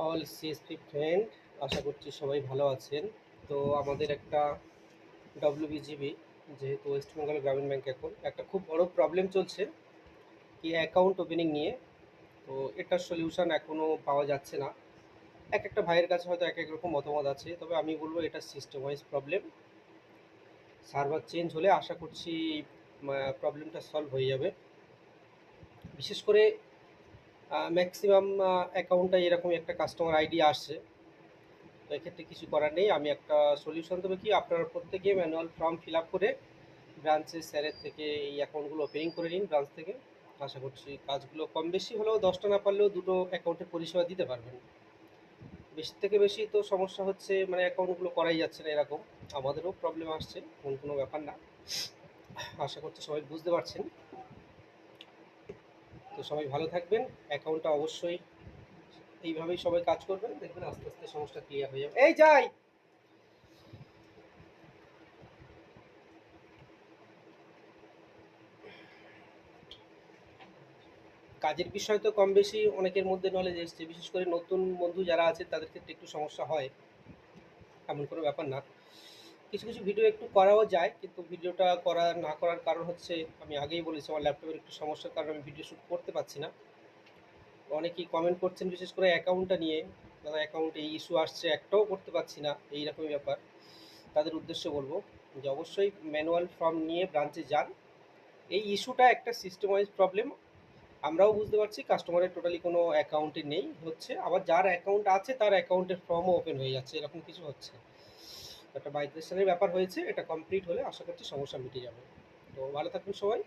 All CSP friend, আশা করছি সবাই ভালো আছেন। তো আমাদের একটা ডব্লিউবিজিবি, যেহেতু ওয়েস্ট বেঙ্গল গ্রামীণ ব্যাংক, এখন একটা খুব বড় প্রবলেম চলছে কি অ্যাকাউন্ট ওপেনিং নিয়ে। তো এটার সলিউশন এখনও পাওয়া যাচ্ছে না। এক একটা ভাইয়ের কাছে হয়তো এক এক রকম মতামত আছে, তবে আমি বলবো এটা system wise problem. Server change হলে আশা করছি প্রবলেমটা সলভ হয়ে যাবে। বিশেষ করে ম্যাক্সিমাম অ্যাকাউন্টটাই এরকম একটা কাস্টমার আইডি আসছে। তো এক্ষেত্রে কিছু করার নেই। আমি একটা সলিউশন দেবো কি, আপনারা প্রত্যেকে ম্যানুয়াল ফর্ম ফিল আপ করে ব্রাঞ্চের স্যারের থেকে এই অ্যাকাউন্টগুলো ওপেনিং করে নিন ব্রাঞ্চ থেকে। আশা করছি কাজগুলো কম বেশি হলেও 10টা না পারলেও দুটো অ্যাকাউন্টের পরিষেবা দিতে পারবেন। বেশি থেকে বেশি তো সমস্যা হচ্ছে মানে অ্যাকাউন্টগুলো করাই যাচ্ছে না, এরকম আমাদেরও প্রবলেম আসছে, কোনো ব্যাপার না। আশা করছি সবাই বুঝতে পারছেন। তো সবাই ভালো থাকবেন। অ্যাকাউন্টটা অবশ্যই এইভাবেই সবাই কাজ করবেন, দেখবেন আস্তে আস্তে সমস্যা ক্লিয়ার হয়ে যাবে। এই যাই কাজের বিষয় তো কম বেশি অনেকের মধ্যে নলেজ এসছে, বিশেষ করে নতুন বন্ধু যারা আছে তাদের ক্ষেত্রে একটু সমস্যা হয়, এমন কোনো ব্যাপার না। কিছু কিছু ভিডিও একটু করাও যায়, কিন্তু ভিডিওটা করা না করার কারণ হচ্ছে, আমি আগেই বলেছি আমার ল্যাপটপের একটু সমস্যার কারণে আমি ভিডিও শ্যুট করতে পারছি না। অনেকেই কমেন্ট করছেন বিশেষ করে অ্যাকাউন্টটা নিয়ে, দাদা অ্যাকাউন্টে এই ইস্যু আসছে, একটাও করতে পারছি না, এইরকমই ব্যাপার। তাদের উদ্দেশ্যে বলবো যে অবশ্যই ম্যানুয়াল ফর্ম নিয়ে ব্রাঞ্চে যান। এই ইস্যুটা একটা সিস্টেম ওয়াইজ প্রবলেম, আমরাও বুঝতে পারছি। কাস্টমারের টোটালি কোনো অ্যাকাউন্টে নেই হচ্ছে, আবার যার অ্যাকাউন্ট আছে তার অ্যাকাউন্টের ফর্মও ওপেন হয়ে যাচ্ছে, এরকম কিছু হচ্ছে। একটা মাইগ্রেশনের ব্যাপার হয়েছে, এটা কমপ্লিট হলে আশা করছি সমস্যা মিটে যাবে। তো ভালো থাকুন সবাই।